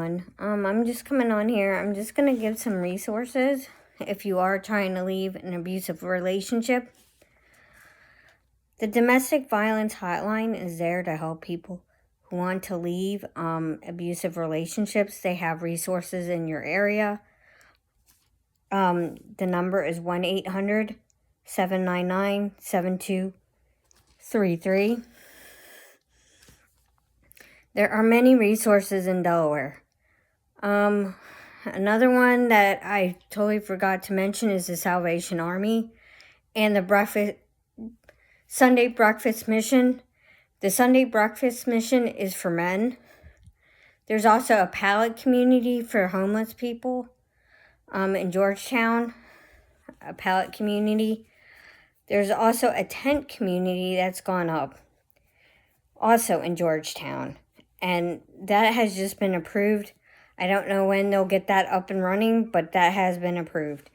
I'm just coming on here. I'm just going to give some resources if you are trying to leave an abusive relationship. The domestic violence hotline is there to help people who want to leave abusive relationships. They have resources in your area. The number is 1-800-799-7233. There are many resources in Delaware. Another one that I totally forgot to mention is the Salvation Army and the Sunday Breakfast Mission. The Sunday Breakfast Mission is for men. There's also a pallet community for homeless people in Georgetown, a pallet community. There's also a tent community that's gone up, also in Georgetown, and that has just been approved. I don't know when they'll get that up and running, but that has been approved.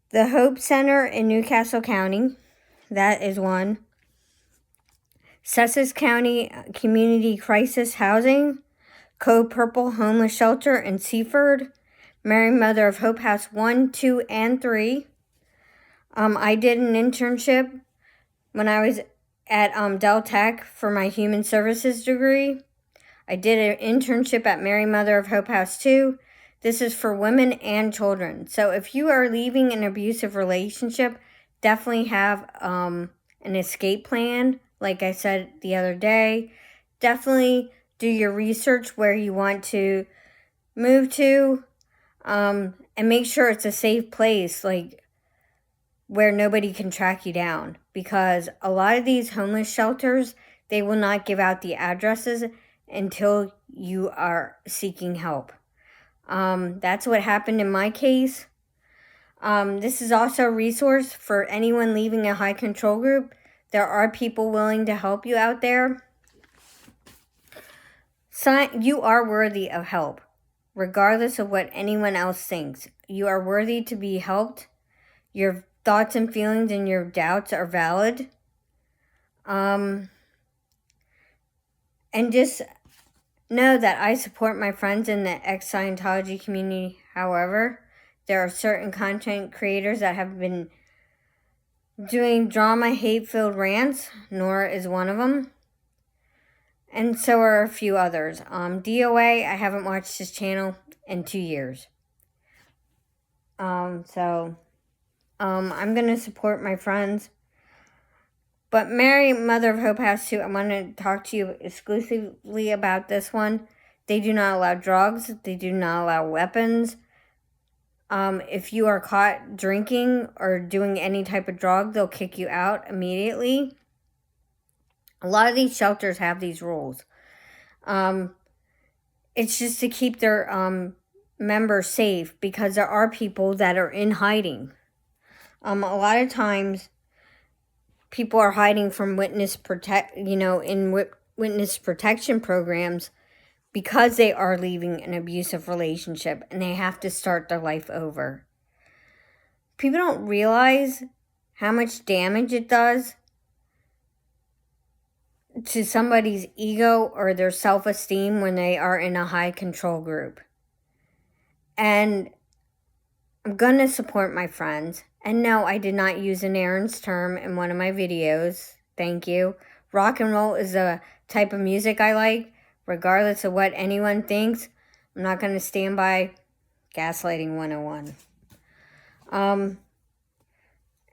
The Hope Center in Newcastle County, that is one. Sussex County Community Crisis Housing, Code Purple Homeless Shelter in Seaford, Mary Mother of Hope House 1, 2, and 3. I did an internship when I was at Del Tech for my human services degree. I did an internship at Mary Mother of Hope House 2. This is for women and children. So if you are leaving an abusive relationship, definitely have an escape plan. Like I said the other day, definitely do your research where you want to move to, and make sure it's a safe place, like where nobody can track you down. Because a lot of these homeless shelters, they will not give out the addresses until you are seeking help. That's what happened in my case. This is also a resource for anyone leaving a high control group. There are people willing to help you out there. You are worthy of help, regardless of what anyone else thinks. You are worthy to be helped. Your thoughts and feelings and your doubts are valid. And just know that I support my friends in the ex-Scientology community. However, there are certain content creators that have been doing drama, hate-filled rants. Nora is one of them. And so are a few others. DOA, I haven't watched his channel in 2 years. I'm going to support my friends. But Mary, Mother of Hope House 2, I want to talk to you exclusively about this one. They do not allow drugs. They do not allow weapons. If you are caught drinking or doing any type of drug, they'll kick you out immediately. A lot of these shelters have these rules. It's just to keep their members safe, because there are people that are in hiding. A lot of times, people are hiding from witness protection programs because they are leaving an abusive relationship and they have to start their life over. People don't realize how much damage it does to somebody's ego or their self-esteem when they are in a high control group. And I'm going to support my friends. And no, I did not use an Aaron's term in one of my videos. Thank you. Rock and roll is a type of music I like. Regardless of what anyone thinks, I'm not going to stand by gaslighting 101.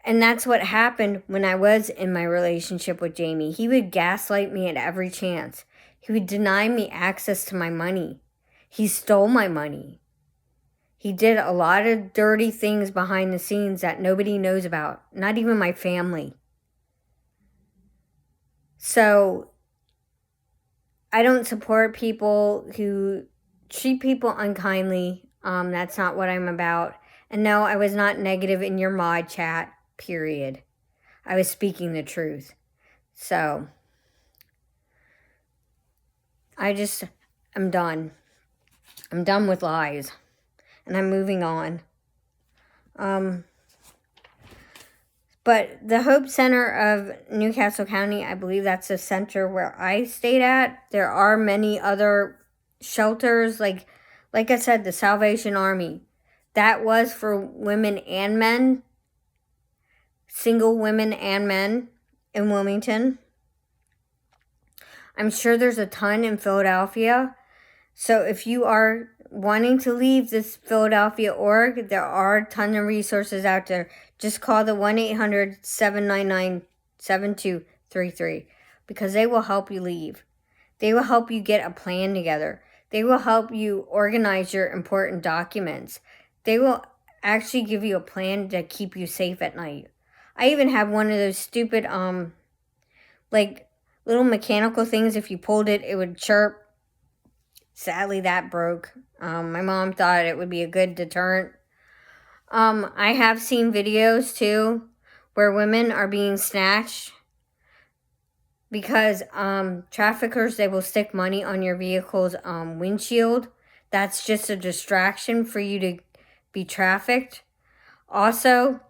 And that's what happened when I was in my relationship with Jamie. He would gaslight me at every chance. He would deny me access to my money. He stole my money. He did a lot of dirty things behind the scenes that nobody knows about, not even my family. So I don't support people who treat people unkindly. That's not what I'm about. And no, I was not negative in your mod chat, period. I was speaking the truth. So I'm done. I'm done with lies. And I'm moving on. But the Hope Center of Newcastle County, I believe that's the center where I stayed at. There are many other shelters, like I said, the Salvation Army, that was for women and men, single women and men in Wilmington. I'm sure there's a ton in Philadelphia. So if you are wanting to leave this Philadelphia org, there are a ton of resources out there. Just call the 1-800-799-7233 because they will help you leave. They will help you get a plan together. They will help you organize your important documents. They will actually give you a plan to keep you safe at night. I even have one of those stupid, like little mechanical things. If you pulled it, it would chirp. Sadly, that broke. My mom thought it would be a good deterrent. I have seen videos too where women are being snatched because traffickers, they will stick money on your vehicle's windshield. That's just a distraction for you to be trafficked. Also,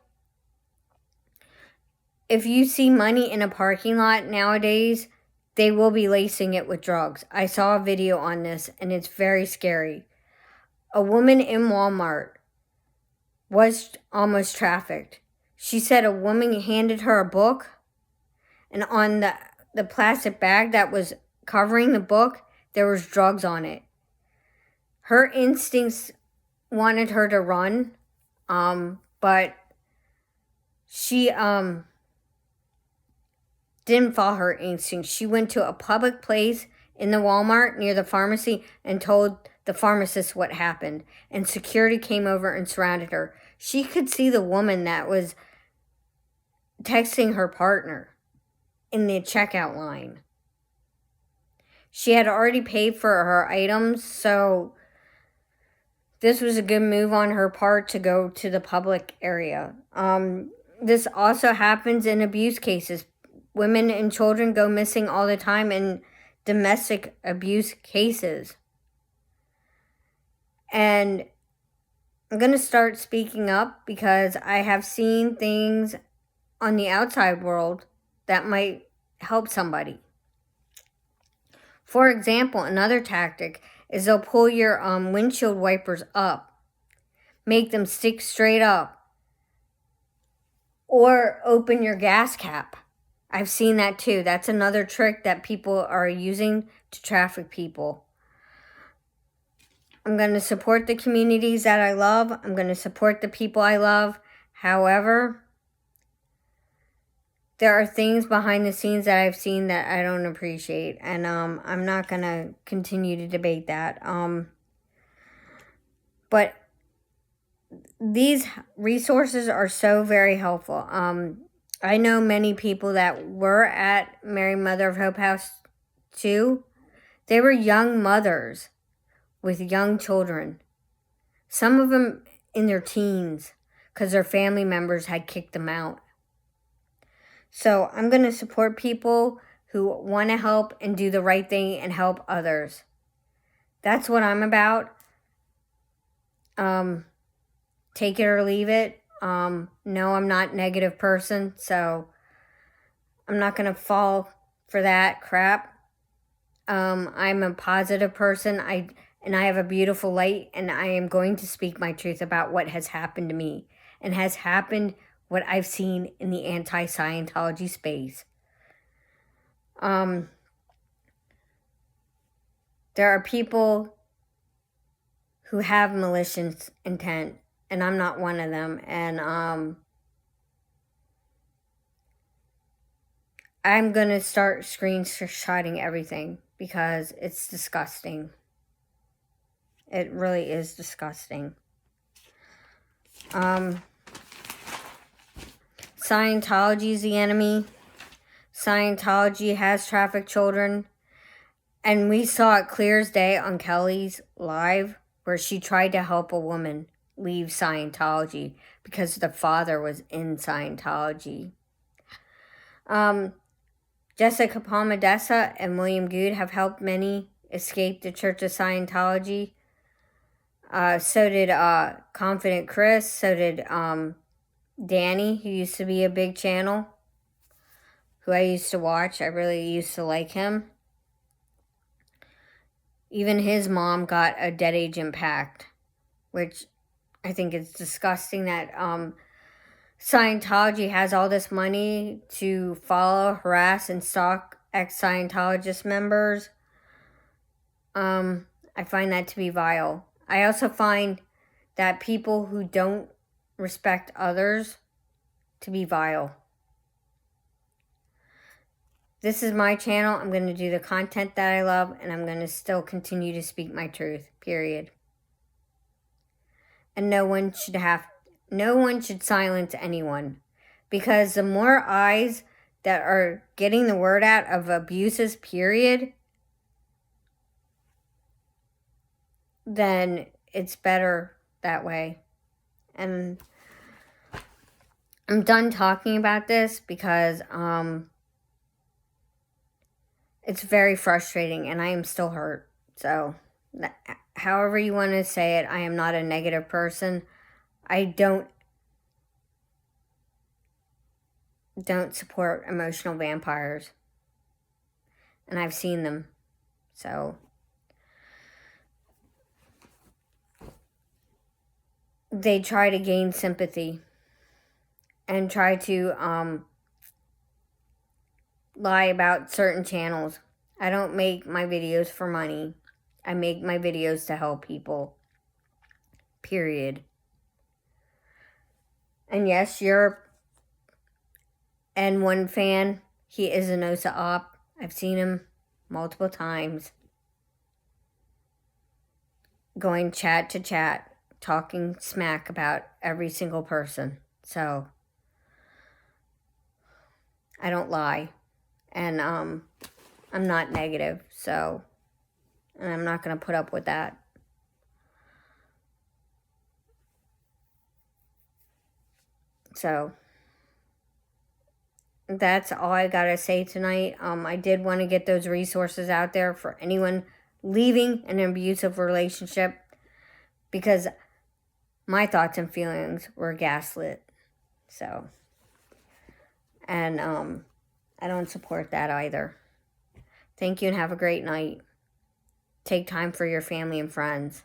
if you see money in a parking lot nowadays, they will be lacing it with drugs. I saw a video on this and it's very scary. A woman in Walmart was almost trafficked. She said a woman handed her a book, and on the plastic bag that was covering the book, there was drugs on it. Her instincts wanted her to run, but she didn't follow her instincts. She went to a public place in the Walmart near the pharmacy and told the pharmacist what happened, and security came over and surrounded her. She could see the woman that was texting her partner in the checkout line. She had already paid for her items, so this was a good move on her part to go to the public area. This also happens in abuse cases. Women and children go missing all the time in domestic abuse cases. And I'm going to start speaking up because I have seen things on the outside world that might help somebody. For example, another tactic is they'll pull your windshield wipers up, make them stick straight up, or open your gas cap. I've seen that too. That's another trick that people are using to traffic people. I'm going to support the communities that I love. I'm going to support the people I love. However, there are things behind the scenes that I've seen that I don't appreciate. And I'm not going to continue to debate that. But these resources are so very helpful. I know many people that were at Mary Mother of Hope House too. They were young mothers with young children. Some of them in their teens because their family members had kicked them out. So I'm going to support people who want to help and do the right thing and help others. That's what I'm about. Take it or leave it. No, I'm not a negative person, so I'm not going to fall for that crap. I'm a positive person. I have a beautiful light, and I am going to speak my truth about what has happened to me and has happened what I've seen in the anti-Scientology space. There are people who have malicious intent, and I'm not one of them. And I'm going to start screenshotting everything because it's disgusting. It really is disgusting. Scientology is the enemy. Scientology has trafficked children. And we saw it clear as day on Kelly's live where she tried to help a woman leave Scientology because the father was in Scientology. Jessica Palmadessa and William Good have helped many escape the Church of Scientology. So did Confident Chris. So did Danny, who used to be a big channel, who I used to watch. I really used to like him. Even his mom got a dead age impact, which I think is disgusting that Scientology has all this money to follow, harass, and stalk ex-Scientologist members. I find that to be vile. I also find that people who don't respect others to be vile. This is my channel. I'm going to do the content that I love, and I'm going to still continue to speak my truth, period. And no one should silence anyone, because the more eyes that are getting the word out of abuses, period, then it's better that way. And I'm done talking about this because it's very frustrating and I am still hurt. So, however you want to say it, I am not a negative person. I don't support emotional vampires. And I've seen them. So, they try to gain sympathy and try to lie about certain channels. I don't make my videos for money. I make my videos to help people. Period. And yes, you're N1 fan. He is a NOSA op. I've seen him multiple times. Going chat to chat, talking smack about every single person. So, I don't lie. And I'm not negative, so, and I'm not going to put up with that. So, that's all I got to say tonight. I did want to get those resources out there for anyone leaving an abusive relationship, because my thoughts and feelings were gaslit. So, and I don't support that either. Thank you and have a great night. Take time for your family and friends.